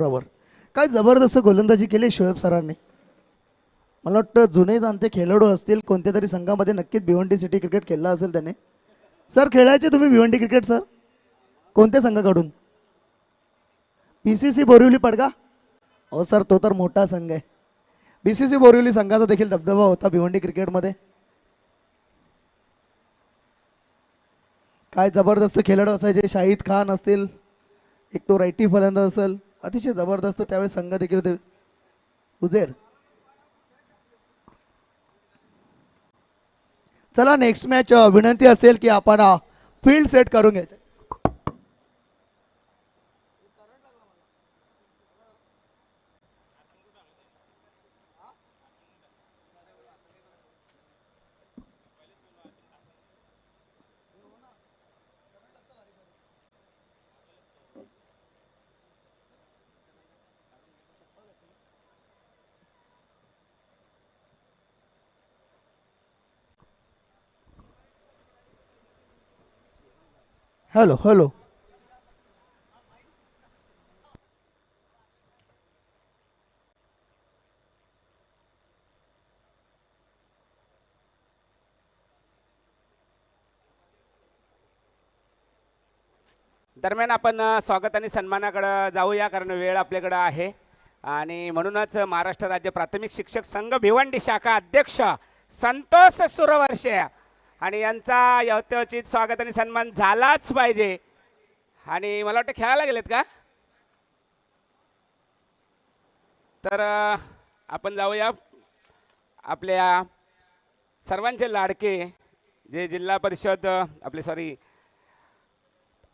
बरोबर. काय जबरदस्त गोलंदाजी केली शोएब सरांनी. मला वाटतं जुने जाणते खेळाडू असतील कोणत्या तरी संघामध्ये नक्कीच भिवंडी सिटी क्रिकेट खेळला असेल त्याने. सर खेळायचे तुम्ही भिवंडी क्रिकेट सर कोणत्या संघाकडून? बीसीसी बोरिवली पडगा. हो सर तो तर मोठा संघ आहे. बीसीसी बोरिवली संघाचा देखील दबदबा होता भिवंडी क्रिकेटमध्ये. काय जबरदस्त खेळाडू असायचे. शाहिद खान असतील, एक तो रायटी फलंदाज असेल, अतिशय जबरदस्त त्यावेळेस संघ देखील होते. उजेर. चला नेक्स्ट मॅच विनंती असेल की आपण फील्ड सेट करून घ्यायचे. Hello hello. दरम्यान आपण स्वागत आणि सन्मानाकडे जाऊया कारण वेळ आपल्याकडे आहे आणि म्हणूनच महाराष्ट्र राज्य प्राथमिक शिक्षक संघ भिवंडी शाखा अध्यक्ष संतोष सुरवर्षे आणि यांचा यथोचित स्वागत आणि सन्मान झालाच पाहिजे. आणि मला वाटतं खेळायला गेलेत का? तर आपण जाऊया आपल्या सर्वांचे लाडके जे जिल्हा परिषद आपले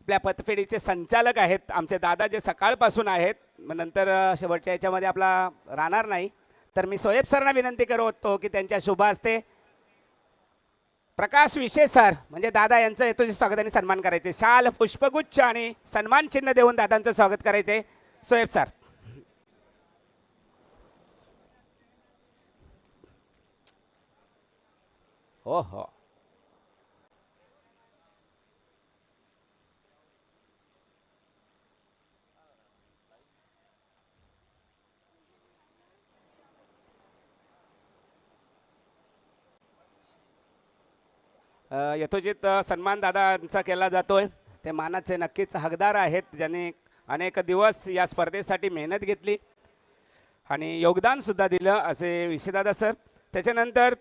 आपल्या पतफेडीचे संचालक आहेत आमचे दादा जे सकाळपासून आहेत. मग नंतर शेवटच्या याच्यामध्ये आपला राहणार नाही. तर मी सोहेब सरना विनंती करतो की त्यांच्या शुभ हस्ते प्रकाश विशे सर म्हणजे दादा यांचं हेतूचे स्वागत आणि सन्मान करायचे. शाल पुष्पगुच्छ आणि सन्मान चिन्ह देऊन दादांचं स्वागत करायचे. सोहेब सर. हो हो. यथोचित सन्मान दादांचा केला जातोय. ते मानाचे नक्कीच हकदार आहेत ज्यांनी अनेक दिवस या स्पर्धेसाठी मेहनत घेतली आणि योगदानसुद्धा दिलं असे विषयदादा सर. त्याच्यानंतर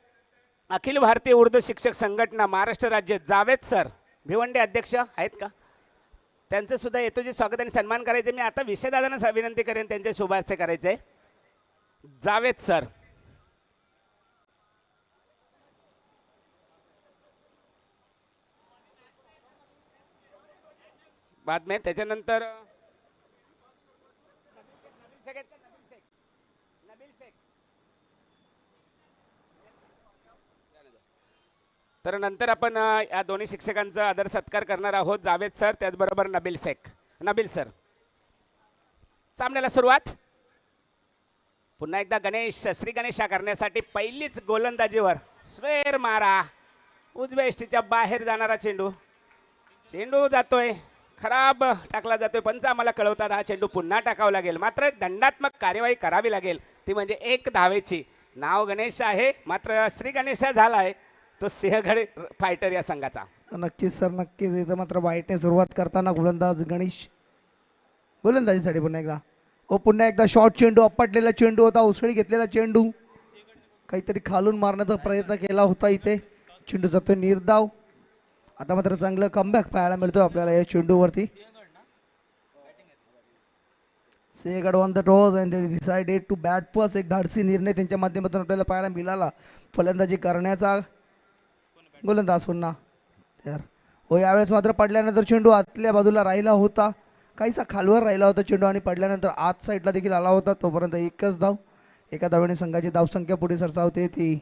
अखिल भारतीय उर्दू शिक्षक संघटना महाराष्ट्र राज्य जावेद सर भिवंडी अध्यक्ष आहेत का? त्यांचं सुद्धा यथोचित स्वागत आणि सन्मान करायचे. मी आता विषयदादांना विनंती करेन त्यांचे शुभ हस्ते करायचे. जावेद सर. बाद में त्याच्यानंतर तर नंतर आपण या दोन्ही शिक्षकांचा आदर सत्कार करणार आहोत. जावेद सर त्याचबरोबर नबील सर. सामन्याला सुरुवात. पुन्हा एकदा श्री गणेशा करण्यासाठी पहिलीच गोलंदाजीवर स्वेर मारा. उजव्या यष्टीच्या बाहेर जाणारा चेंडू जातोय खराब टाकला जातोय. पंच आम्हाला कळवतात हा चेंडू पुन्हा टाकावा लागेल. मात्र दंडात्मक कार्यवाही करावी लागेल ती म्हणजे 1 धावेची. नाव गणेश आहे मात्र श्री गणेशा झाला आहे तो सिंहगड फायटर या संघाचा. नक्कीच सर नक्कीच. इथं मात्र वाईटने सुरुवात करताना गोलंदाज गणेश गोलंदाजीसाठी पुन्हा एकदा शॉर्ट चेंडू आपटलेला चेंडू होता. उसळी घेतलेला चेंडू काहीतरी खालून मारण्याचा प्रयत्न केला होता. इथे चेंडू जातोय निर्धाव. आता मात्र चांगलं कमबॅक पाहायला मिळतोय आपल्याला या चेंडूवरती. Sinhagad on the toss and they decided to bat first. एक धाडसी निर्णय त्यांच्या माध्यमातून आपल्याला पाहायला मिळाला. फलंदाजी करण्याचा गोलंदाज पुन्हा तर हो. यावेळेस मात्र पडल्यानंतर चेंडू आतल्या बाजूला राहिला होता. काहीसा खालवर राहिला होता चेंडू आणि पडल्यानंतर आत साईडला देखील आला होता. तोपर्यंत एकच धाव. एका धावेने संघाची धावसंख्या पुढे सरसावते ती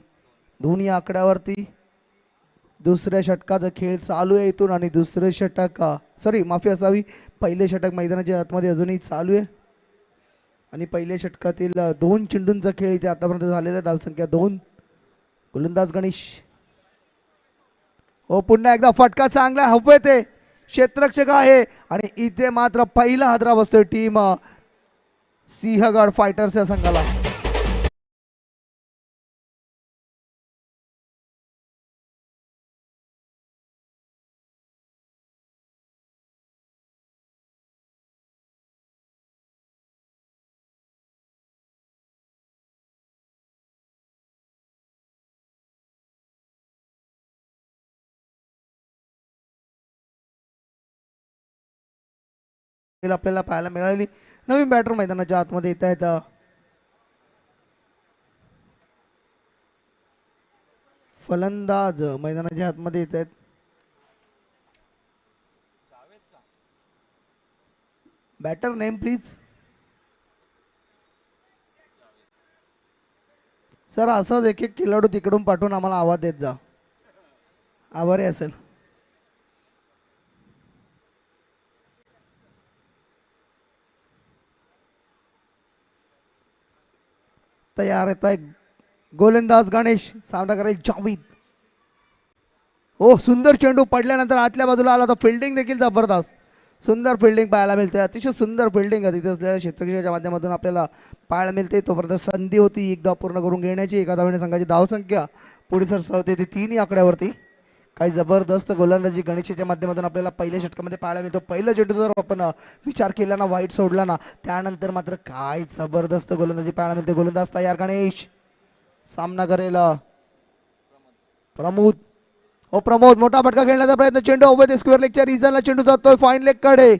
दोन्ही आकड्यावरती. दुसऱ्या षटकाचा खेळ चालू आहे इथून आणि दुसरे षटक माफी असावी पहिले षटक मैदानाच्या आतमध्ये अजूनही चालू आहे आणि पहिल्या षटकातील 2 चेंडूंचा खेळ इथे आतापर्यंत झालेला. धावसंख्या 2. गोलंदाज गणेश. हो पुन्हा एकदा फटका चांगला हवे ते क्षेत्ररक्षक आहे आणि इथे मात्र पहिला हादरा बसतोय टीम सिंहगड फायटर्स या संघाला. आपल्याला पाहायला मिळाली. नवीन बॅटर मैदानाच्या आतमध्ये येत आहेत. फलंदाज मैदानाच्या आतमध्ये येत आहेत. Batter name please. सर असंच एक एक खेळाडू तिकडून पाठवून आम्हाला आवाज देत जा, आभारी असेल. तयार येत आहे गोलंदाज गणेश, सामना करेल जावेद. ओ सुंदर चेंडू पडल्यानंतर आतल्या बाजूला आला. तर फिल्डिंग देखील जबरदस्त, सुंदर फिल्डिंग पाहायला मिळते. अतिशय सुंदर फिल्डिंग तिथे असलेल्या क्षेत्रक्षेत्राच्या माध्यमातून आपल्याला पाहायला मिळते. तोपर्यंत संधी होती एकदा पूर्ण करून घेण्याची. एका धावेने संघाची धावसंख्या पुढे सरसावते ती 3 आकड्यावरती. काही जबरदस्त गोलंदाजी गणेशच्या माध्यमातून आपल्याला पहिल्या षटकामध्ये पाहायला मिळतो. पहिलं चेंडू जर आपण विचार केला ना, वाईट सोडला ना, त्यानंतर मात्र काय जबरदस्त गोलंदाजी पाहायला मिळते. गोलंदाज तयार गणेश, सामना करेल प्रमोद. ओ प्रमोद, मोठा फटका खेळण्याचा प्रयत्न. चेंडू अवैध स्क्वेअर लेगच्या रिजनला चेंडू जातोय फाईन लेग कडे.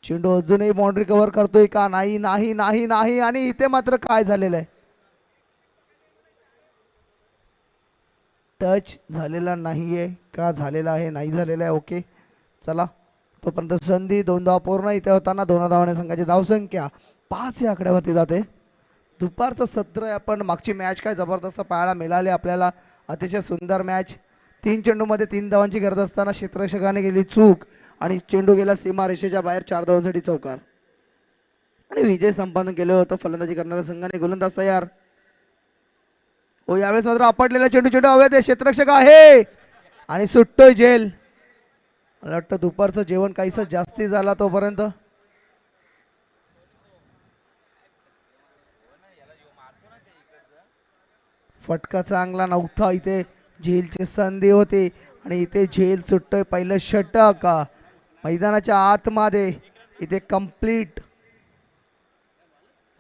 चेंडू अजूनही बाउंड्री कव्हर करतोय का? नाही नाही नाही नाही. आणि इथे मात्र काय झालेलं आहे? टच झालेला नाहीये का झालेला आहे? नाही झालेला आहे. ओके चला, तोपर्यंत संधी 2 धावा पूर्ण. इथे होताना 2 धावाने संघाची धावसंख्या 5 या आकड्यावरती जाते. दुपारचं सत्र आहे. आपण मागची मॅच काय जबरदस्त पाहायला मिळाली आपल्याला. अतिशय सुंदर मॅच. 3 चेंडूमध्ये 3 धावांची गरज असताना क्षेत्ररक्षकाने गेली चूक आणि चेंडू गेला सीमा रेषेच्या बाहेर. 4 धावांसाठी चौकार आणि विजय संपादन केलं होतं फलंदाजी करणाऱ्या संघाने. गोलंदाज तयार. हो यावेळेस मात्र आपटलेला चेंडू, चेंडू अवैध क्षेत्ररक्षक आहे आणि सुटतोय झेल. मला वाटतं दुपारचं जेवण काहीसं जास्ती झाला तोपर्यंत. फटका चांगला नव्हता. इथे झेलची संधी होती आणि इथे झेल सुटतोय. पहिलं षटक मैदानाच्या आतमध्ये इथे कंप्लीट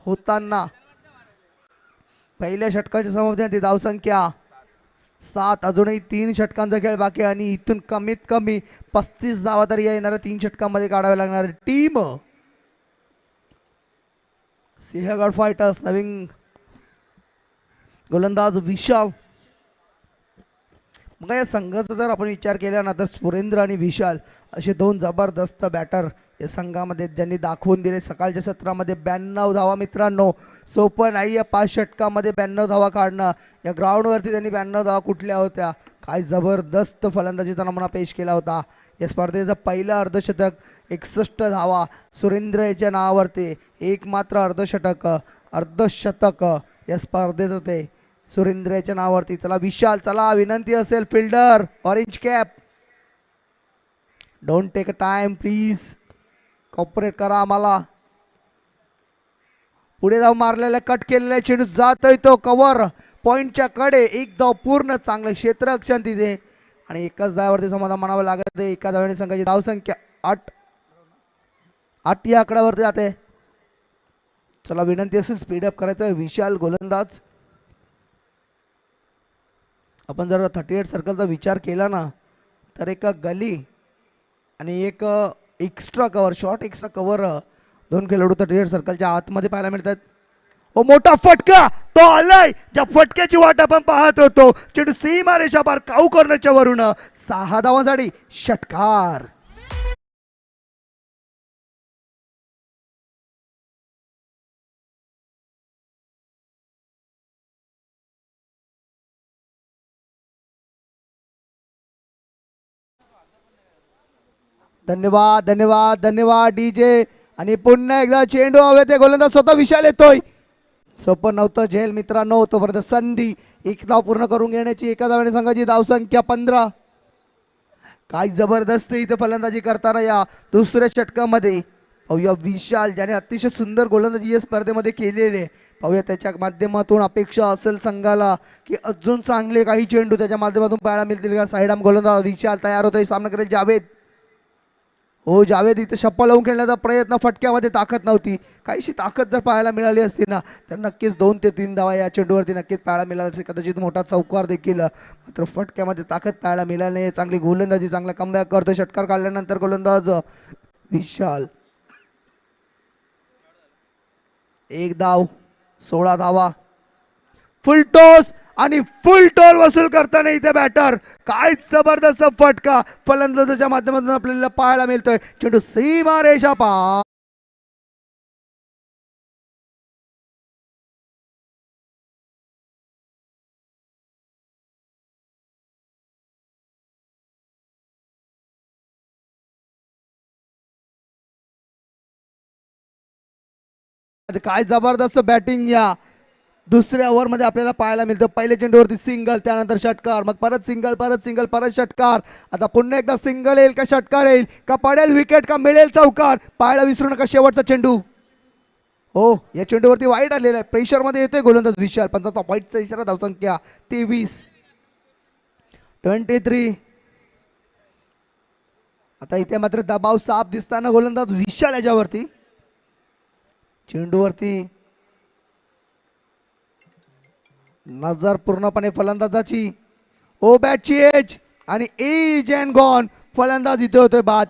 होताना पहिल्या षटकाच्या समाप्ती धावसंख्या 7. अजूनही 3 षटकांचा खेळ बाकी आणि इथून कमीत कमी 35 धावा तरी येणाऱ्या 3 षटकांमध्ये काढावे लागणार. Team Sinhagad fighters. नवीन गोलंदाज विशाल. मग या संघाचा जर आपण विचार केला ना, तर सुरेंद्र आणि विशाल असे 2 जबरदस्त बॅटर या संघामध्ये ज्यांनी दाखवून दिले. सकाळच्या सत्रामध्ये 92 धावा. मित्रांनो सोपं नाही आहे 5 षटकामध्ये 92 धावा काढणं. या ग्राउंडवरती त्यांनी 92 धावा कुठल्या होत्या. काय जबरदस्त फलंदाजीचा नमुना पेश केला होता. या स्पर्धेचं पहिलं अर्धशतक 61 धावा सुरेंद्र याच्या नावावरती. एक मात्र अर्धशतक या स्पर्धेचं ते सुरेंद्र याच्या नावावरती. चला विशाल, चला विनंती असेल fielder orange cap, don't take a time please, cooperate करा आम्हाला. पुढे धाव मारलेला कट केलेला चेंडू जातोय तो कव्हर पॉइंटच्या कडे. एक धाव पूर्ण, चांगलं क्षेत्ररक्षण तिथे आणि एकाच धावावरती समाधान मानावं लागत. एका धावाने संघाची धावसंख्या 8 या आकड्यावरती जाते. चला विनंती असेल स्पीडअप करायचं. विशाल गोलंदाज. आपण जर 38 सर्कलचा विचार केला ना, तर एक गली आणि एक extra cover, short extra cover 2 खेळाडू 38 सर्कलच्या आतमध्ये पाहायला मिळतात. ओ मोठा फटका तो आलाय. ज्या फटक्याची वाट आपण पाहत होतो. चेंडू सीमा रेषा पार काऊ कॉर्नरच्या वरून 6 धावांसाठी षटकार. धन्यवाद धन्यवाद धन्यवाद डीजे. आणि पुन्हा एकदा चेंडू हवे ते गोलंदाज स्वतः विशाल येतोय. सोपं नव्हतं झेल मित्रांनो. तोपर्यंत संधी 1 धाव पूर्ण करून घेण्याची. एका धावाने संघाची धावसंख्या 15. काय जबरदस्त इथे फलंदाजी करताना या दुसऱ्या षटकामध्ये पाहूया विशाल, ज्याने अतिशय सुंदर गोलंदाजी या स्पर्धेमध्ये केलेली आहे. पाहूया त्याच्या माध्यमातून अपेक्षा असेल संघाला की अजून चांगले काही चेंडू त्याच्या माध्यमातून पाहायला मिळतील का. साईड आर्म गोलंदाज विशाल तयार होतोय, सामना करेल जावेद. हो जावेद इथे शप्पा लावून खेळण्याचा प्रयत्न, फटक्यामध्ये ताकद नव्हती. काहीशी ताकद जर पाहायला मिळाली असती ना तर नक्कीच 2 ते 3 धावा या चेंडूवरती नक्कीच पाहायला मिळाला असते, कदाचित मोठा चौकार देखील. मात्र फटक्यामध्ये ताकद पाहायला मिळाली नाही. चांगली गोलंदाजी, चांगला कमबॅक करतोय षटकार काढल्यानंतर गोलंदाज विशाल. 1 धाव, 16 धावा. फुल टॉस आणि फुल टॉल वसूल करताना इथे बॅटर. काय जबरदस्त फटका फलंदाजाच्या माध्यमातून आपल्याला पाहायला मिळतोय. चेंडू सीमा रेषा पार. काय जबरदस्त बॅटिंग या दुसऱ्या ओव्हरमध्ये आपल्याला पाहायला मिळतं. पहिले चेंडूवरती सिंगल, त्यानंतर षटकार, मग परत सिंगल, परत सिंगल, परत षटकार. आता पुन्हा एकदा सिंगल येईल का षटकार येईल का, पडेल विकेट का मिळेल चौकार, पाहायला विसरू नका शेवटचा चेंडू. हो या चेंडूवरती वाईट आलेला आहे, प्रेशरमध्ये येतोय गोलंदाज विशाल. पंचाचा वाईटचा इशारा, धावसंख्या 23, 23. आता इथे मात्र दबाव साफ दिसताना गोलंदाज विशाल याच्यावरती. चेंडूवरती नजर पूर्णपणे फलंदाजाची. ओ बॅटची एज आणि एज अँड गॉन. फलंदाज इथे होतोय बाद.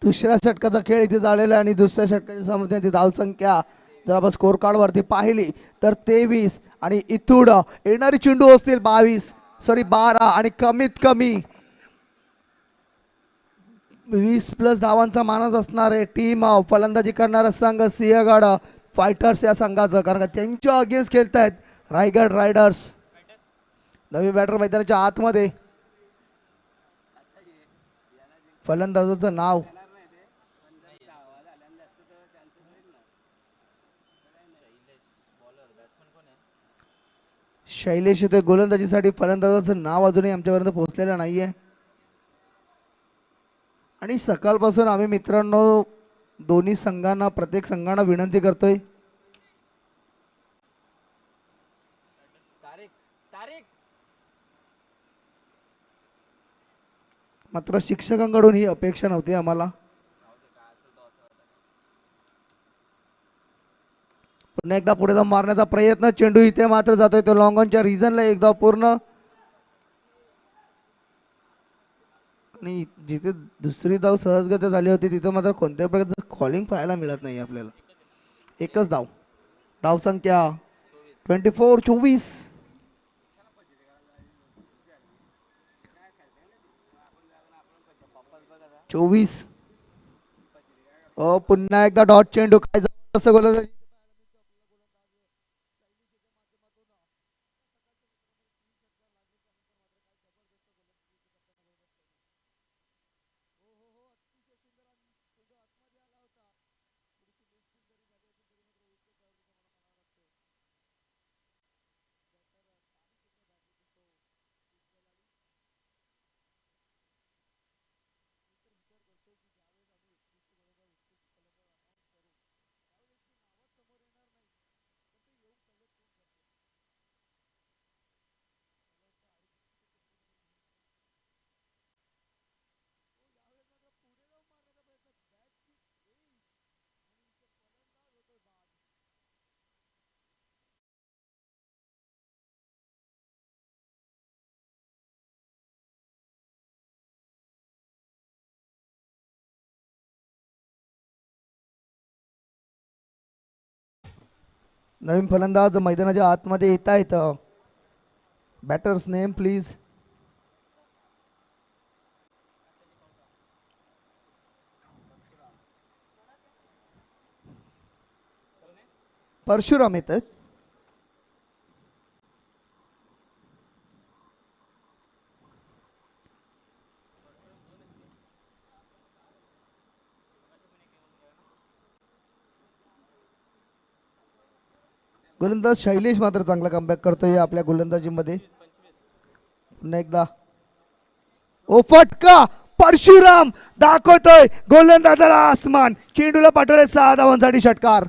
दुसऱ्या षटकाचा खेळ इथे झालेला आहे आणि दुसऱ्या षटकाच्या सामन्याची धावसंख्या जर आपण स्कोर कार्ड वरती पाहिली तर 23 आणि इथूड येणारी चेंडू असतील 12 आणि कमीत कमी 20+ धावांचा मानस असणार आहे. टीम फलंदाजी करणारा संघ सिंहगड फायटर्स या संघाचं, कारण का त्यांच्या अगेन्स्ट खेळतायत रायगड रायडर्स. नवीन बॅटर मैदानाच्या आतमध्ये. फलंदाजाचं नाव शैलेश होते. गोलंदाजीसाठी फलंदाजाचं नाव अजूनही आमच्यापर्यंत पोहोचलेलं नाहीये. आणि सकाळपासून आम्ही मित्रांनो दोन्ही संघांना, प्रत्येक संघांना विनंती करतोय मात्र शिक्षकांकडून ही अपेक्षा नव्हती आम्हाला. पुन्हा एकदा पुढे जाऊन मारण्याचा प्रयत्न, चेंडू इथे मात्र जातोय तो लॉंग ऑनच्या रिजनला. एकदा पूर्ण, आणि जिथे दुसरी धाव सहजगत्या झाली होती तिथे मात्र कोणत्याही प्रकारचं कॉलिंग पाहायला मिळत नाही आपल्याला. एकच धाव, धावसंख्या 24. पुन्हा एकदा डॉट चेंडू. काय जबरदस्त गोलंदाजी. नवीन फलंदाज मैदानाच्या आतमध्ये येत आहेत. Batters name please. परशुराम येत आहेत. गोलंदाज शैलेश मात्र चांगला कमबॅक करतोय आपल्या गोलंदाजीमध्ये. पुन्हा एकदा ओ फटका, परशुराम दाखवतोय गोलंदाजाला आसमान. चेंडूला पाठवले 6 धावांसाठी षटकार.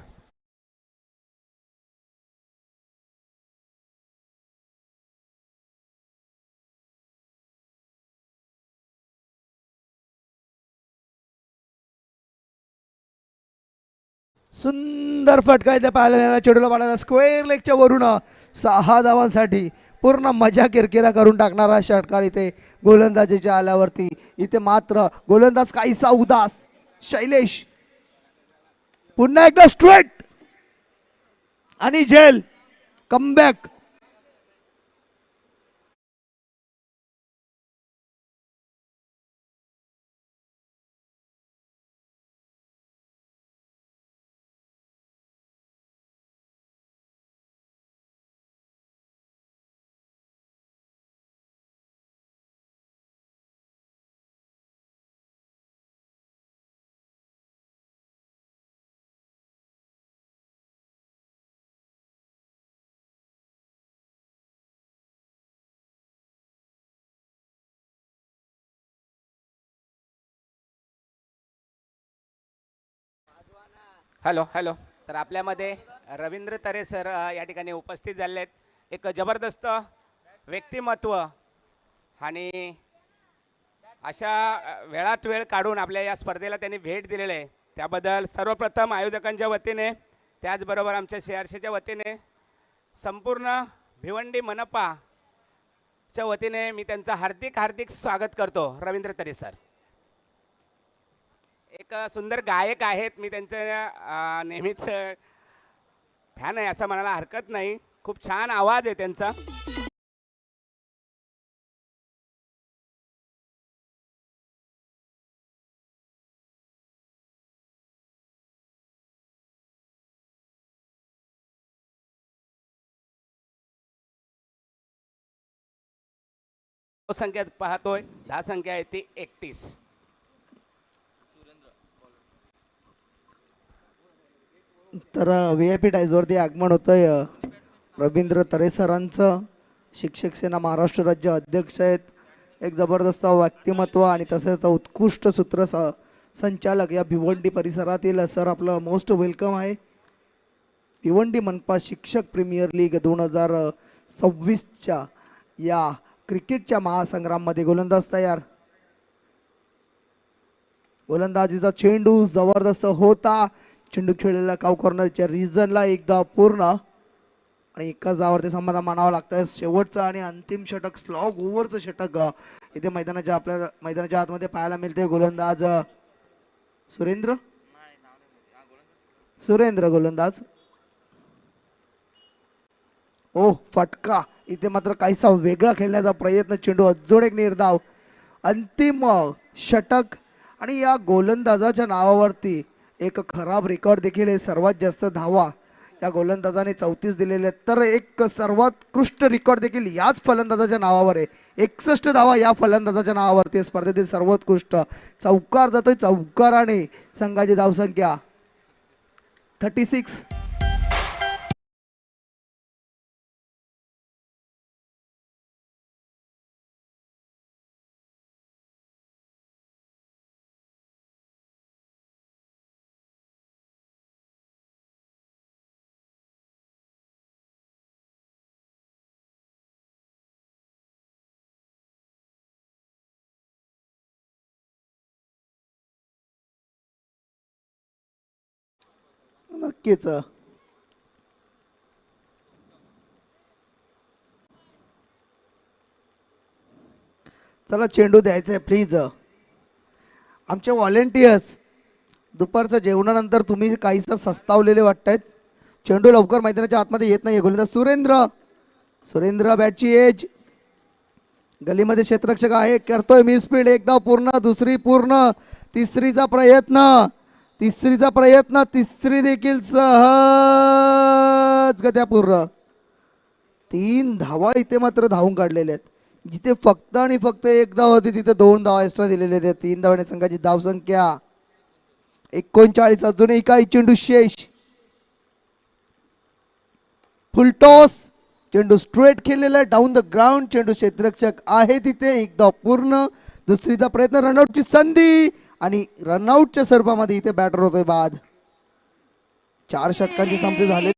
सुंदर फटका इथे पाहायला मिळाला. चेंडूला पाडायला स्क्वेअर लेगच्या वरून 6 धावांसाठी पूर्ण मजा किरकिरा करून टाकणारा षटकार इथे गोलंदाजीच्या आल्यावरती. इथे मात्र गोलंदाज काहीसा उदास. शैलेश पुन्हा एकदा स्ट्रेट आणि झेल कमबॅक. Hello hello. तर आपल्यामध्ये रवींद्र तरे सर या ठिकाणी उपस्थित झाले आहेत. एक जबरदस्त व्यक्तिमत्व आणि अशा वेळात वेळ काढून आपल्या या स्पर्धेला त्यांनी भेट दिलेली आहे. त्याबद्दल सर्वप्रथम आयोजकांच्या वतीने, त्याचबरोबर आमच्या CRCच्या वतीने, संपूर्ण भिवंडी मनपाच्या वतीने मी त्यांचं हार्दिक हार्दिक स्वागत करतो. रवींद्र तरे सर एक सुंदर गायक आहेत. मी त्यांचं नेहमीच फॅन आहे असं म्हणायला हरकत नाही. खूप छान आवाज आहे त्यांचा. संख्या पाहतोय, संख्या आहे ती 31. तर VIP टाईजवरती आगमन होतंय रवींद्र तरे सरांचं. शिक्षक सेना महाराष्ट्र राज्य अध्यक्ष आहेत. एक जबरदस्त व्यक्तिमत्व आणि तसेच उत्कृष्ट संचालक या भिवंडी परिसरातील. सर आपलं मोस्ट वेलकम आहे. भिवंडी मनपा शिक्षक प्रीमियर लीग 2026च्या या क्रिकेटच्या महासंग्राममध्ये गोलंदाज तयार. गोलंदाजीचा चेंडू जबरदस्त होता. चेंडू खेळलेला काव कॉर्नरच्या रिजनला एकदा पूर्ण आणि एकाच धावावरती समाधान मानावं लागतं. शेवटचं आणि अंतिम षटक, स्लॉग ओव्हरचं षटक इथे आपल्या मैदानाच्या आतमध्ये पाहायला मिळते. गोलंदाज सुरेंद्र गोलंदाज. ओ फटका, इथे मात्र काहीसा वेगळा खेळण्याचा प्रयत्न. चेंडू अजून एक निर्धाव. अंतिम षटक आणि या गोलंदाजाच्या नावावरती एक खराब रेकॉर्ड देखील आहे. सर्वात जास्त धावा या गोलंदाजाने 34 दिलेले, तर एक सर्वोत्कृष्ट रेकॉर्ड देखील याच फलंदाजाच्या नावावर आहे. 61 धावा या फलंदाजाच्या नावावरती. स्पर्धेतील सर्वोत्कृष्ट चौकार जातोय. चौकाराने संघाची धावसंख्या 36. नक्कीच चला चेंडू द्यायचा आहे प्लीज. आमचे व्हॉलेंटियर्स दुपारच्या जेवणानंतर तुम्ही काहीसा सस्तावलेले वाटतायत. चेंडू लवकर मैदानाच्या आतमध्ये येत नाही. गोलंदाज सुरेंद्र बॅटची एज. गलीमध्ये क्षेत्ररक्षक आहे, करतोय मिस स्पीड. एकदा पूर्ण, दुसरी पूर्ण, तिसरीचा प्रयत्न, तिसरी देखील सहज गत्या पूर्ण. 3 धावा इथे मात्र धावून काढलेल्या आहेत. जिथे फक्त आणि फक्त 1 धाव होती तिथे 2 धावा एक्स्ट्रा दिलेले आहेत. 3 धावाने संघाची धावसंख्या 39. अजूनही काही चेंडू शेष. फुल टॉस, चेंडू स्ट्रेट खेळलेला डाऊन द ग्राउंड, चेंडू क्षेत्ररक्षक आहे तिथे एकदा पूर्ण. दुसरीचा प्रयत्न, रनआउटची संधी आणि रनआउटच्या स्वरूपामध्ये इथे बॅटर होतोय बाद. 4 षटकांची संपली झाली.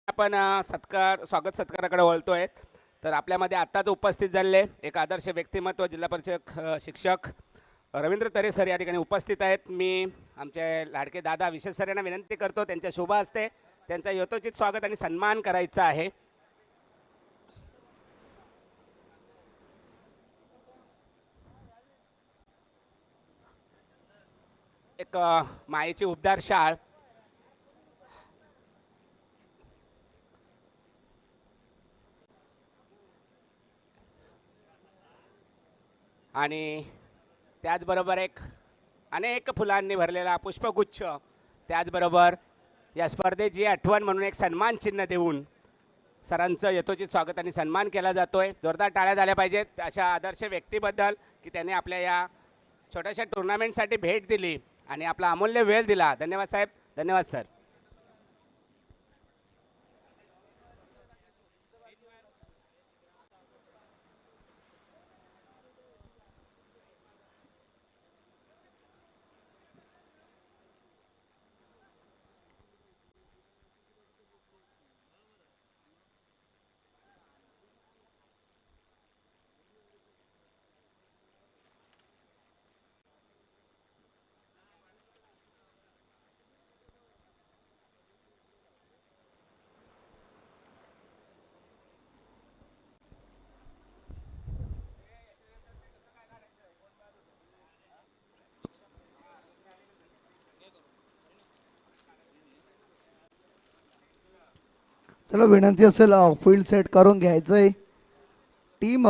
आपण स्वागत सत्काराकडे वळतोय. तर आपल्यामध्ये आत्ताच उपस्थित झालेले एक आदर्श व्यक्तिमत्व जिल्हा परिषद शिक्षक रवींद्र तरे सर या ठिकाणी उपस्थित आहेत. मी आमचे लाडके दादा विशेष सर यांना विनंती करतो त्यांच्या शुभ हस्ते त्यांचा यथोचित स्वागत आणि सन्मान करायचा आहे. एक मायेची उबदार शाळ आणि त्याचबरोबर एक अनेक फुलांनी भरलेला पुष्पगुच्छ, त्याचबरोबर या स्पर्धेची आठवण म्हणून एक सन्मान चिन्ह देऊन सरांचं यथोचित स्वागत आणि सन्मान केला जातोय. जोरदार टाळ्या झाल्या पाहिजेत अशा आदर्श व्यक्तीबद्दल की त्यांनी आपल्या या छोट्याशा टुर्नामेंटसाठी भेट दिली आणि आपला अमूल्य वेळ दिला. धन्यवाद साहेब, धन्यवाद सर. चला विनंती असेल फील्ड सेट करून घ्यायचंय. टीम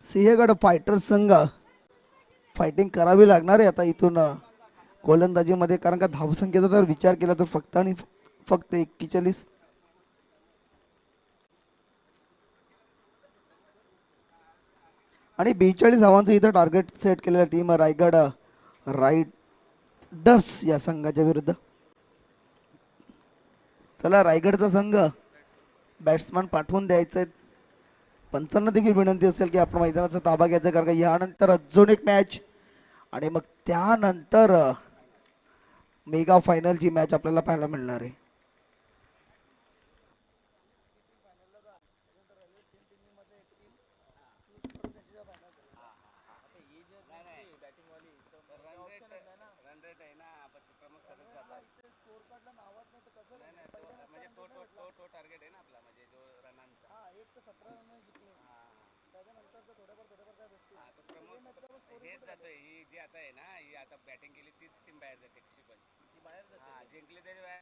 सिंहगड फायटर्स संघ फायटिंग करावी लागणार आहे आता इथून गोलंदाजीमध्ये, कारण का धावसंख्येचा जर विचार केला तर फक्त आणि फक्त 41 आणि 42 धावांचं इथं टार्गेट सेट केलेलं टीम रायगड रायडर्स या संघाच्या विरुद्ध. चला रायगडचा संघ बॅट्समन पाठवून द्यायचे. पंचांना देखील विनंती असेल की आपण मैदानाचा ताबा घ्यायचा, कारण का यानंतर अजून एक मॅच आणि मग त्यानंतर मेगा फायनलची मॅच आपल्याला पाहायला मिळणार आहे. हेच जातोय ही जी आता आहे ना, ही आता बॅटिंग केली तीच टीम बाहेर जाते. कशी पण ती बाहेर जाते, जिंकली तरी बाहेर.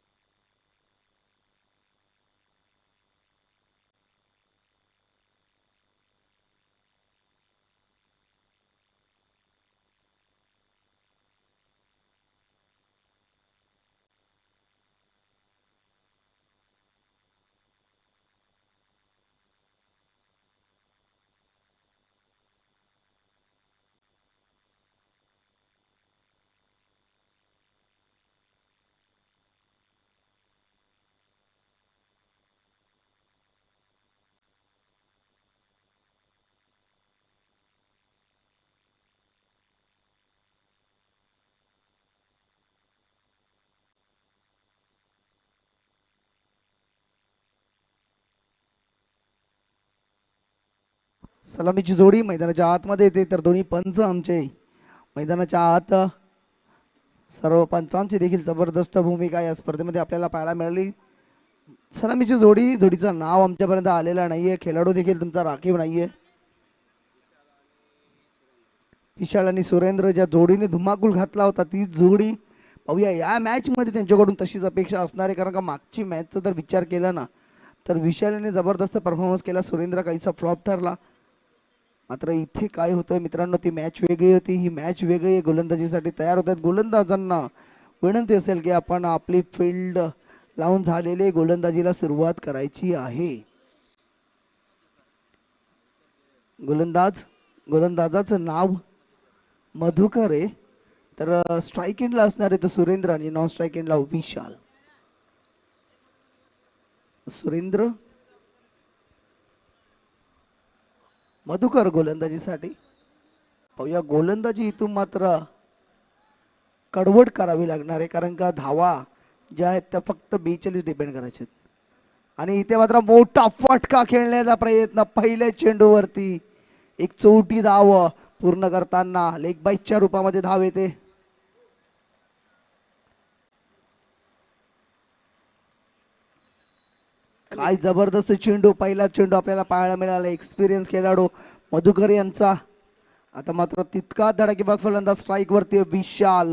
सलामीची जोडी मैदानाच्या आतमध्ये येते, तर दोन्ही पंच आमचे मैदानाच्या आत. सर्व पंचांची देखील जबरदस्त भूमिका या स्पर्धेमध्ये आपल्याला पाहायला मिळाली. सलामीची जोडीचं नाव आमच्यापर्यंत आलेलं नाहीये, खेळाडू देखील तुमचा राखीव नाहीये. विशाल आणि सुरेंद्र ज्या जोडीने धुमाकूल घातला होता ती जोडी पाहूया या मॅचमध्ये त्यांच्याकडून तशीच अपेक्षा असणार आहे, कारण का मागची मॅचचा जर विचार केला ना तर विशाल जबरदस्त परफॉर्मन्स केला, सुरेंद्र काहीसा फ्लॉप ठरला. मात्र इथे काय होतंय मित्रांनो, ती मॅच वेगळी होती, ही मॅच वेगळी आहे. गोलंदाजीसाठी तयार होत आहेत गोलंदाजांना. विनंती असेल की आपण आपली फील्ड लावून झालेले गोलंदाजीला सुरुवात करायची आहे. गोलंदाजाचं नाव मधुकर आहे, तर स्ट्राईक एंडला असणार आहे तर सुरेंद्र आणि नॉन स्ट्राईक एंडला विशाल. सुरेंद्र मधुकर गोलंदाजीसाठी. पाहूया गोलंदाजी इथून मात्र कडवट करावी लागणार आहे, कारण का धावा ज्या आहेत त्या फक्त 42 डिपेंड करायचे आहेत. आणि इथे मात्र मोठा फटका खेळण्याचा प्रयत्न पहिल्या चेंडूवरती, एक चौटी धाव पूर्ण करताना लेग बाईटच्या रूपामध्ये धाव येते. काय जबरदस्त चेंडू, पहिला चेंडू आपल्याला पाहायला मिळाला. एक्सपिरियन्स खेळाडू मधुकर यांचा. आता मात्र तितका धडाकेबाज फलंदाज स्ट्राईक वरती विशाल,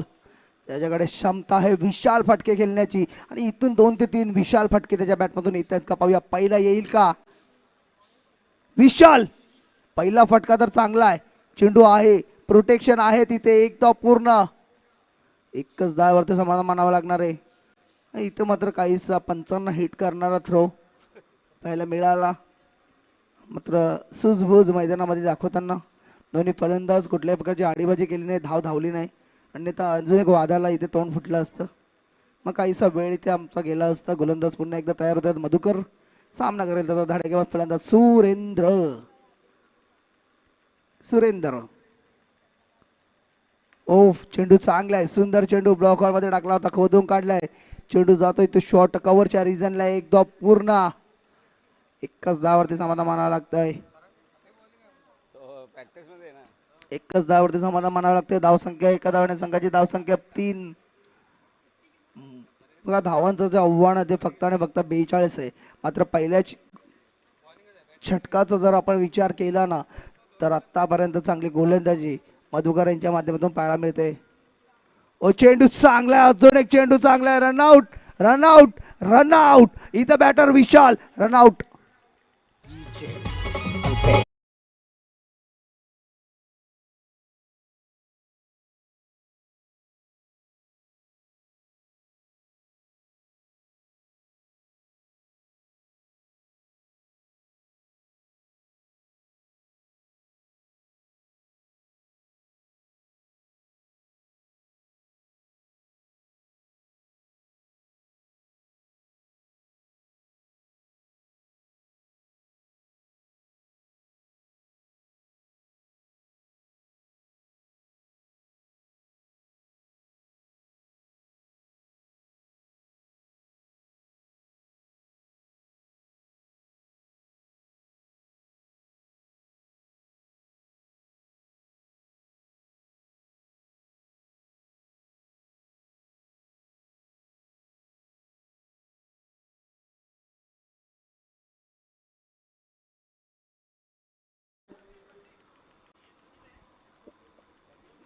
त्याच्याकडे क्षमता आहे विशाल फटके खेळण्याची, आणि इथून 2 ते 3 विशाल फटके त्याच्या बॅटमधून येतात का पाहूया. पहिला येईल का विशाल? पहिला फटका तर चांगला आहे, चेंडू आहे, प्रोटेक्शन आहे तिथे, एक धाव पूर्ण. एकच धावावरती समाधान मानावं लागणार आहे. इथं मात्र काहीसा 55 हिट करणारा थ्रो पाहायला मिळाला. मात्र सूझबूझ मैदानामध्ये दाखवताना दोन्ही फलंदाज कुठल्याही प्रकारची आडीबाजी केली नाही, धाव धावली नाही, अन्यथा अजून एक वादाला इथे तोंड फुटलं असतं. मग काहीसा वेळ इथे आमचा गेला असता. गोलंदाज पुन्हा एकदा तयार होतात. मधुकर सामना करेल त्याचा धडाकेबाज फलंदाज सुरेंद्र. ओफ, चेंडू चांगला आहे, सुंदर चेंडू ब्लॉक हॉल मध्ये टाकला होता, खोदून काढलाय. चेंडू जातोय तो शॉर्ट कव्हरच्या रिजनला, एक धाव पूर्ण. एकच धावावरती समाधान मानावं लागतंय. एकच धावावरती समाधान मानावं लागतंय. धावसंख्या एका धावण्या संघाची धावसंख्या 3. बघा धावांचं जे आव्हान आहे ते फक्त आणि फक्त 42 आहे. मात्र पहिल्या षटकाचा जर आपण विचार केला ना तर आतापर्यंत चांगली गोलंदाजी मधुकर यांच्या माध्यमातून पाहायला मिळते. ओ चेंडू चांगला आहे, अजून एक चेंडू चांगला आहे, रनआउट रनआउट रनआउट. इथं बॅटर विशाल, रनआउट.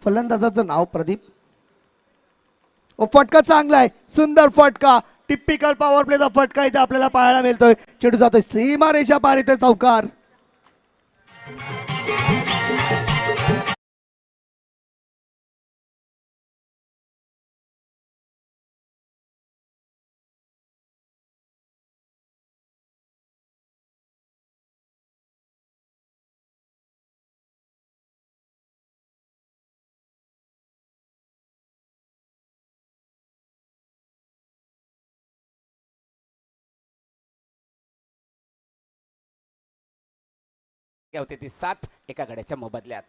फलंदाजाचं नाव प्रदीप. ओ फटका चांगला आहे, सुंदर फटका, टिपिकल पॉवर प्लेचा फटका इथे आपल्याला पाहायला मिळतोय. चेंडू जातोय सीमा रेषा पार, इथे चौकार. होते ती 7 एका गड्याच्या मोबदल्यात.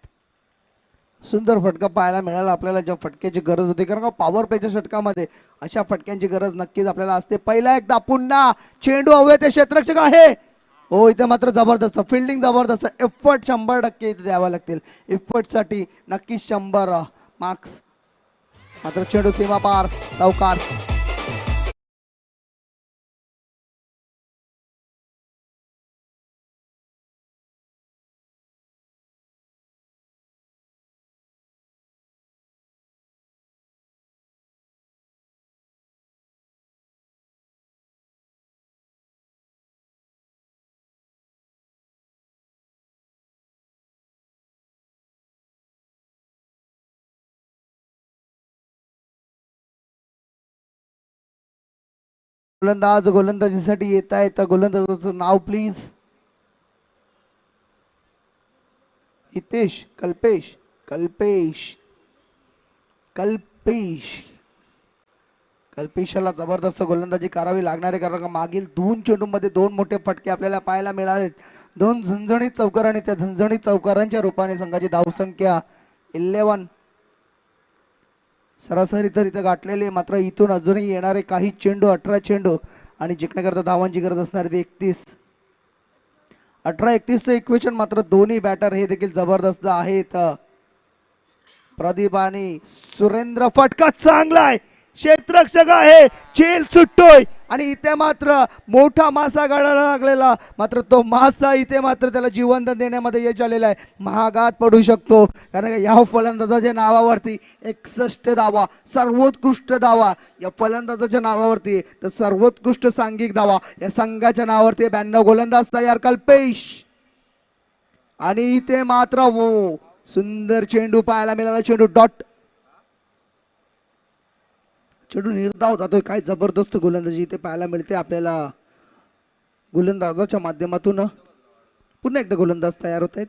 सुंदर फटका पाहायला मिळाला आपल्याला, ज्या फटक्याची गरज होती, कारण का पॉवर प्लेच्या षटकामध्ये अशा फटक्यांची गरज नक्कीच आपल्याला असते. पहिला एकदा पुन्हा चेंडू हवे ते क्षेत्ररक्षक आहे. हो इथे मात्र जबरदस्त फिल्डिंग, जबरदस्त एफर्ट 100% इथे द्यावा लागतील. एफर्टसाठी नक्कीच 100 मार्क्स. मात्र चेंडू सीमा पार, चौकार. गोलंदाज गोलंदाजीसाठी येत आहेत. गोलंदाजाचं नाव प्लीज. हितेश, कल्पेश, कल्पेश, कल्पेश. कल्पेशाला जबरदस्त गोलंदाजी करावी लागणार आहे, कारण का मागील 2 चेंडूंमध्ये 2 मोठे फटके आपल्याला पाहायला मिळालेत. 2 झणझणीत चौकार आणि त्या झणझणीत चौकारांच्या रूपाने संघाची धावसंख्या 11 सरासरी तर इथं गाठलेली आहे. मात्र इथून अजूनही येणारे काही चेंडू 18 चेंडू आणि जिंकण्याकरता धावांची गरज असणार आहे 31. 18-31चं इक्वेशन. मात्र दोन्ही बॅटर हे देखील जबरदस्त आहेत. प्रदीप आणि सुरेंद्र. फटका चांगला आहे, क्षेत्ररक्षक आहे, झेल सुटतोय आणि इथे मात्र मोठा मासा गाडायला लागलेला. मात्र तो मासा इथे मात्र त्याला जिवंत देण्यामध्ये यश आलेला आहे. महागात पडू शकतो, कारण या फलंदाजाच्या नावावरती 61 धावा, सर्वोत्कृष्ट धावा या फलंदाजाच्या नावावरती. तर सर्वोत्कृष्ट सांघिक धावा या संघाच्या नावावरती. 92 गोलंदाज तयार कल्पेश. आणि इथे मात्र सुंदर चेंडू पाहायला मिळाला. चेंडू डॉट, चेंडू निर्धाव जातोय. काय जबरदस्त गोलंदाजी इथे पाहायला मिळते आपल्याला गोलंदाजाच्या माध्यमातून. पुन्हा एकदा गोलंदाज तयार होत आहेत.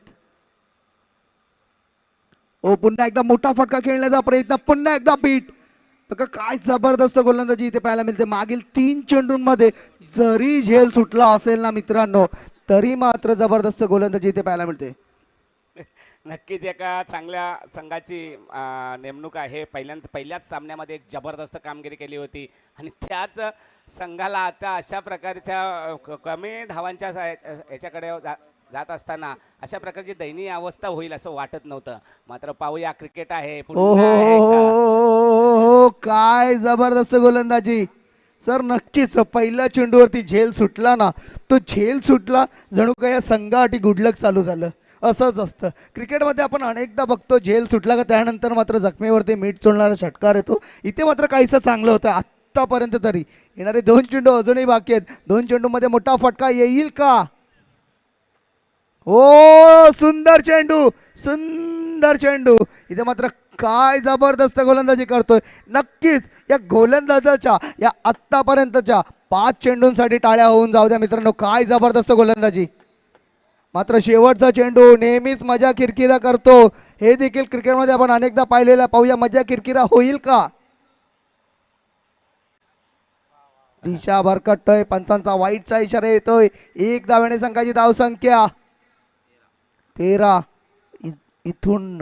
पुन्हा एकदा मोठा फटका खेळण्याचा प्रयत्न, पुन्हा एकदा बीट. काय जबरदस्त गोलंदाजी इथे पाहायला मिळते. मागील 3 चेंडूंमध्ये जरी झेल सुटला असेल ना मित्रांनो, तरी मात्र जबरदस्त गोलंदाजी इथे पाहायला मिळते. नक्कीच एका चांगल्या संघाची नेमणूक आहे. पहिल्याच सामन्यामध्ये एक जबरदस्त कामगिरी केली होती आणि त्याच संघाला आता अशा प्रकारच्या कमी धावांच्या याच्याकडे जात असताना अशा प्रकारची दयनीय अवस्था होईल असं वाटत नव्हतं. मात्र पाहूया, क्रिकेट आहे. काय जबरदस्त गोलंदाजी सर. नक्कीच पहिल्या चेंडूवरती झेल सुटला ना, तो झेल सुटला जणू काय या संघासाठी गुडलक चालू झालं. असंच असतं क्रिकेटमध्ये. आपण अनेकदा बघतो झेल सुटला का त्यानंतर मात्र जखमेवरती मीठ चोळणारा षटकार येतो. इथे मात्र काहीसं चांगलं होतं आत्तापर्यंत तरी. येणारे 2 चेंडू अजूनही बाकी आहेत. 2 चेंडूमध्ये मोठा फटका येईल का? सुंदर चेंडू, सुंदर चेंडू. इथे मात्र काय जबरदस्त गोलंदाजी करतोय. नक्कीच या गोलंदाजाच्या या आत्तापर्यंतच्या 5 चेंडूंसाठी टाळ्या होऊन जाऊ द्या मित्रांनो. काय जबरदस्त गोलंदाजी. मात्र शेवटचा चेंडू नेहमीच मजा किरकिरा करतो. हे देखील क्रिकेटमध्ये आपण अनेकदा पाहिलेलं. पाहूया मजा किरकिरा होईल का? दिशा भरकटतोय, पंचांचा वाईटचा इशारा येतोय. 1 धावेने संघाची धावसंख्या 13. इथून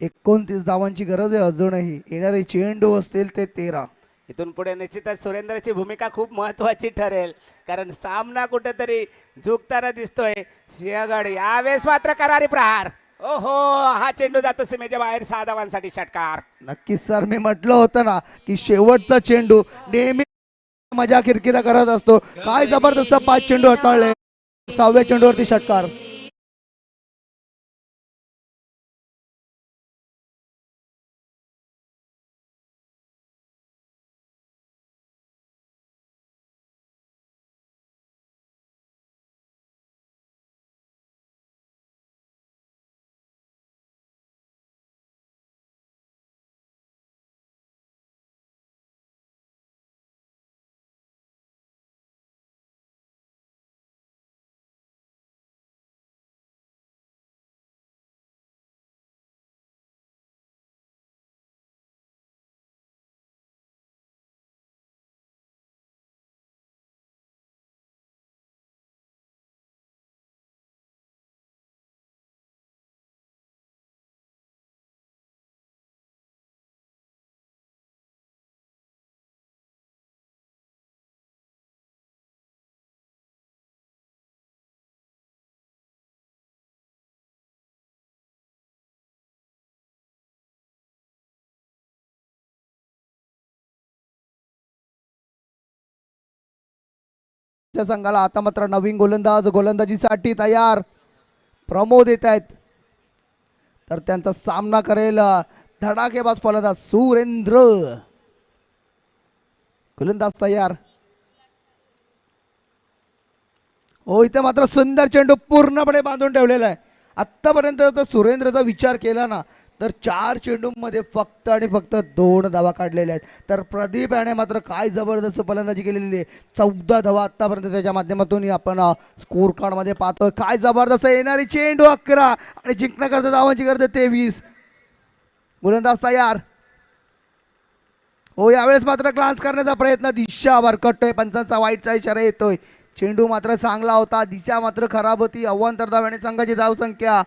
29 धावांची गरज आहे अजूनही. येणारे चेंडू असतील ते 13. इथून पुढे निश्चितच सुरेंद्रची भूमिका खूप महत्वाची ठरेल, कारण सामना कुठेतरी झुकताना दिसतोय. सिंहगड यावेळेस मात्र करारी प्रहार. हा चेंडू जातो सीमेच्या बाहेर. 6 धावांसाठी षटकार. नक्कीच सर, मी म्हटलं होतं ना की शेवटचा चेंडू नेहमी मजा किरकिरा करत असतो. काय जबरदस्त 5 चेंडू हाताळले. 6व्या चेंडूवरती षटकार. संघाला आता मात्र नवीन गोलंदाज गोलंदाजीसाठी तयार. प्रमोद येत आहेत, तर त्यांचा सामना करेल धडाकेबाज फलंदाज सुरेंद्र. गोलंदाज तयार. इथे मात्र सुंदर चेंडू पूर्णपणे बांधून ठेवलेला आहे. आत्तापर्यंत जर सुरेंद्रचा विचार केला ना, तर 4 चेंडूंमध्ये फक्त आणि फक्त 2 धावा काढलेल्या आहेत. तर प्रदीप याने मात्र काय जबरदस्त फलंदाजी केलेली आहे. 14 धावा आतापर्यंत त्याच्या माध्यमातून आपण स्कोर कार्ड मध्ये पाहतोय. काय जबरदस्त येणारी चेंडू 11 आणि जिंकण्याकरता धावांची गरज 23. गोलंदाज तयार. हो, यावेळेस मात्र ग्लान्स करण्याचा प्रयत्न, दिशा भरकटतोय, पंचांचा वाईटचा इशारा येतोय. चेंडू मात्र चांगला होता, दिशा मात्र खराब होती. अव्वंतर धाव्याने संघाची धावसंख्या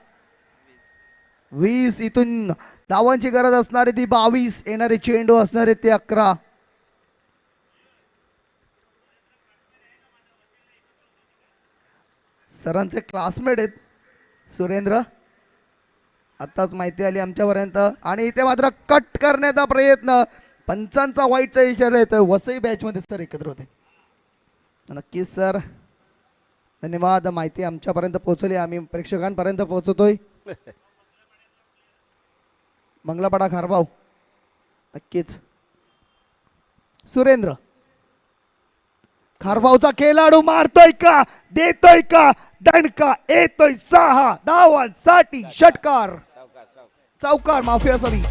20. इथून धावांची गरज असणारी ती 22. येणारे चेंडू असणारे ते 11. सरांचे क्लासमेट आहेत सुरेंद्र, आत्ताच माहिती आली आमच्यापर्यंत. आणि इथे मात्र कट करण्याचा प्रयत्न, पंचांचा वाईटचा इशारा येतोय. वसई बॅचमध्ये सर एकत्र होते. नक्कीच सर, धन्यवाद. माहिती आमच्यापर्यंत पोहोचली, आम्ही प्रेक्षकांपर्यंत पोहोचतोय. मंगलापाडा खारभाऊ, नक्कीच. सुरेंद्र, खारभाऊचा खेळाडू मारतोय का, देतोय का दणका, येतोय 6 धावांसाठी षटकार. चौकार माफी असावी.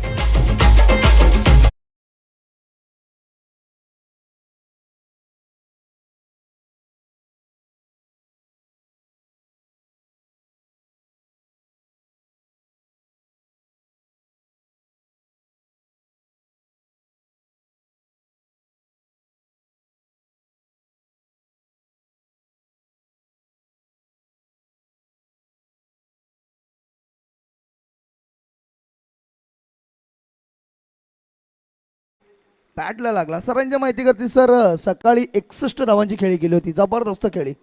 बॅटला लागला. सरांच्या माहिती करते सर, सकाळी 61 धावांची खेळी केली होती. जबरदस्त खेळी.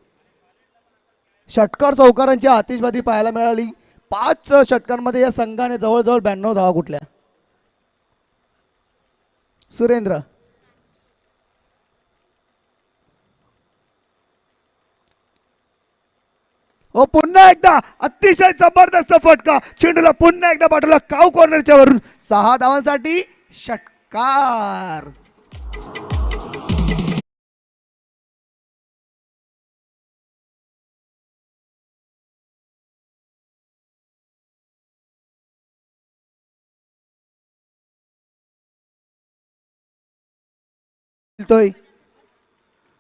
षटकार चौकारांची आतिषबाजी पाहायला मिळाली. 5 षटकांमध्ये या संघाने जवळजवळ 92 धावा कुठल्या. सुरेंद्र, हो पुन्हा एकदा अतिशय जबरदस्त फटका. चेंडूला पुन्हा एकदा पाठवला काव कॉर्नरच्या वरून. 6 धावांसाठी षटकार.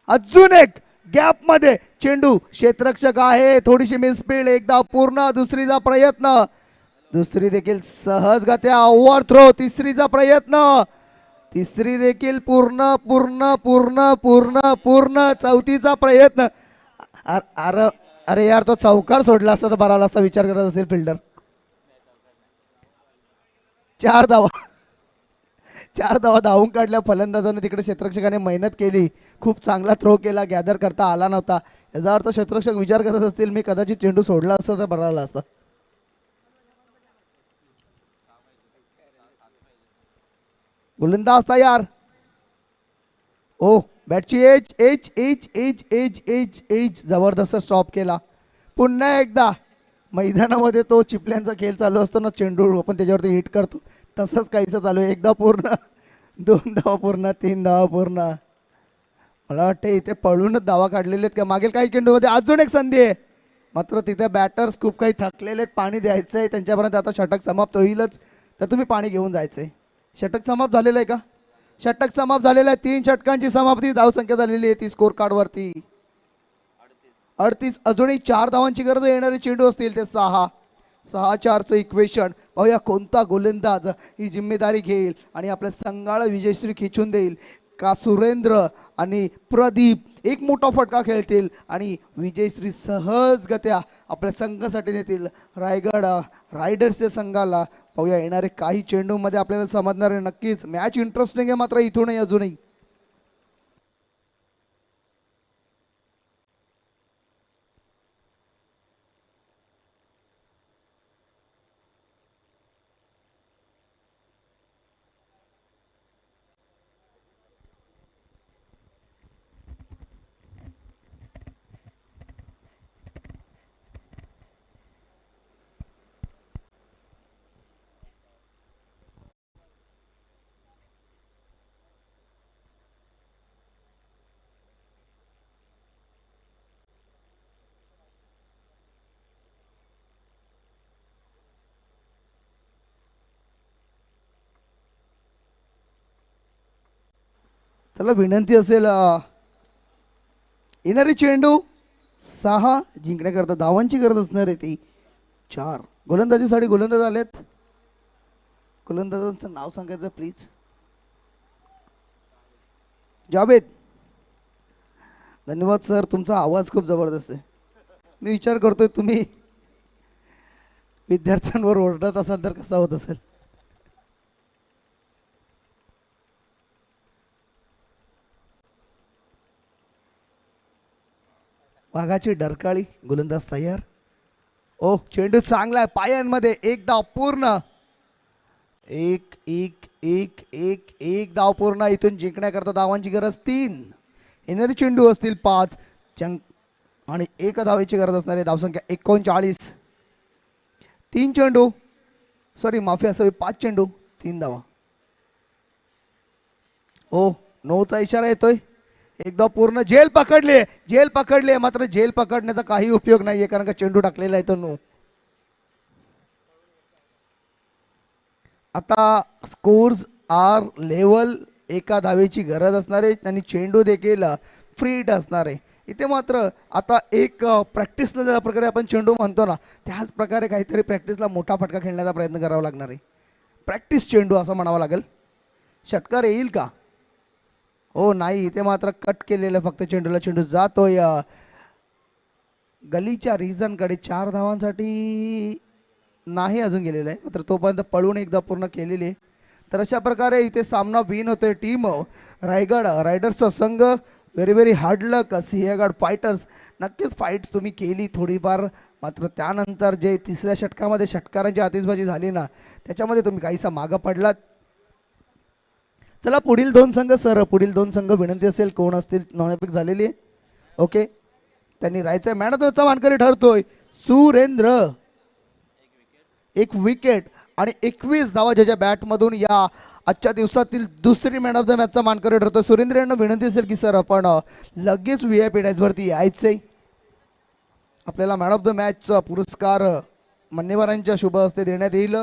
अजून एक गॅप मध्ये चेंडू, क्षेत्ररक्षक आहे, थोडीशी मिसफील्ड. एकदा पूर्ण, दुसरीचा प्रयत्न, दुसरी देखील सहजगत्या ओव्हर थ्रो. तिसरीचा प्रयत्न, तिसरी देखील पूर्ण पूर्ण पूर्ण पूर्ण पूर्ण. चौथीचा प्रयत्न. अरे अरे यार, तो चौकार सोडला असता तर बरा आला असता, विचार करत असेल फिल्डर. 4 धावा, 4 धावा धावून काढल्या. फलंदाजाने तिकडे क्षेत्ररक्षकाने मेहनत केली, खूप चांगला थ्रो केला, गॅदर करता आला नव्हता. याचा अर्थ क्षेत्ररक्षक विचार करत असतील, मी कदाचित चेंडू सोडला असता तर बरा आला असता. गोलंदाज तयार. ओ, बॅटची edge edge edge edge edge edge edge जबरदस्त स्टॉप केला. पुन्हा एकदा मैदानामध्ये तो चिपल्यांचा खेळ चालू असतो ना, चेंडू आपण त्याच्यावरती हिट करतो, तसंच काहीच चालू आहे. एकदा पूर्ण, 2 धावा पूर्ण, 3 धावा पूर्ण. मला वाटतं इथे पळूनच धावा काढलेले आहेत का. मागील काही चेंडूमध्ये अजून एक संधी आहे, मात्र तिथे बॅटर्स खूप काही थकलेले आहेत, पाणी द्यायचं आहे त्यांच्यापर्यंत. आता षटक समाप्त होईलच, तर तुम्ही पाणी घेऊन जायचं आहे. षटक समाप्त झालेलं आहे का. षटक समाप्त झालेलं आहे. 3 षटकांची समाप्ती. धावसंख्या झालेली आहे ती स्कोर कार्ड वरती 38. अजूनही 4 धावांची गरज. येणारे चेंडू असतील ते 6. 6-4चं इक्वेशन. पाहूया कोणता गोलंदाज ही जिम्मेदारी घेईल आणि आपल्या संघाला विजयश्री खिचून देईल. का सुरेंद्र आणि प्रदीप एक मोठा फटका खेळतील आणि विजयश्री सहजगत्या आपल्या संघासाठी नेतील रायगड रायडर्सच्या संघाला. पाहूया येणारे काही चेंडूमध्ये आपल्याला समजणार आहे. नक्कीच मॅच इंटरेस्टिंग आहे, मात्र इथूनही अजूनही चला विनंती असेल येणारी चेंडू 6 जिंकण्याकरता धावांची गरज असणार आहे ती 4. गोलंदाजीसाठी गोलंदाज आलेत. गोलंदाजांचं नाव सांगायचं प्लीज. जावेद. धन्यवाद सर, तुमचा आवाज खूप जबरदस्त आहे. मी विचार करतोय तुम्ही विद्यार्थ्यांवर ओरडत असाल तर कसा होत असेल. वाघाची डरकाळी. गोलंदाज तयार. ओ चेंडू चांगला आहे पायांमध्ये. एक धाव पूर्ण. एक एक एक एक एक धाव पूर्ण. इथून जिंकण्याकरता धावांची गरज 3. येणारे चेंडू असतील 5 आणि 1 धावेची गरज असणार आहे. धावसंख्या 39. 3 चेंडू सॉरी माफी असावी 5 चेंडू 3 धावा. ओ नोचा इशारा येतोय. एकदा पूर्ण. झेल पकडले. झेल पकडले मात्र झेल पकडण्याचा काही उपयोग नाहीये कारण का चेंडू टाकलेला आहे तो नो. आता स्कोर्स आर लेवल. 1 धावेची गरज असणार आहे आणि चेंडू देखील फ्री हिट असणार आहे. इथे मात्र आता एक प्रॅक्टिसला ज्या प्रकारे आपण चेंडू म्हणतो ना त्याच प्रकारे काहीतरी प्रॅक्टिसला मोठा फटका खेळण्याचा प्रयत्न करावा लागणार आहे. प्रॅक्टिस चेंडू असं म्हणावं लागेल. षटकार येईल का? हो नाही. इथे मात्र कट केलेलं फक्त चेंडूला. चेंडू जातोय गलीच्या रिझनकडे. 4 धावांसाठी नाही अजून गेलेलं आहे मात्र तोपर्यंत पळून एकदा पूर्ण केलेली आहे. तर अशा प्रकारे इथे सामना विन होतोय. टीम रायगड रायडर्सचा संघ व्हेरी व्हेरी हार्ड लक. सिंहगड फायटर्स नक्कीच फाईट तुम्ही केली थोडीफार मात्र त्यानंतर जे तिसऱ्या षटकामध्ये षटकारांची आतिषबाजी झाली ना त्याच्यामध्ये तुम्ही काहीसा मागं पडलात. चला पुढील 2 संघ सर. पुढील 2 संघ विनंती असेल कोण असतील. नॉनपिक झालेली आहे. ओके त्यांनी राहायचं. मॅन ऑफ द मॅचचा मानकरी ठरतोय सुरेंद्र. 1 विकेट आणि 21 धावा ज्याच्या बॅटमधून या आजच्या दिवसातील दुसरी मॅन ऑफ द मॅचचा मानकरी ठरतो. सुरेंद्र यांना विनंती असेल की सर आपण लगेच VIP डॅशवरती यायचंय. आपल्याला मॅन ऑफ द मॅचचा पुरस्कार मान्यवरांच्या शुभ हस्ते देण्यात येईल.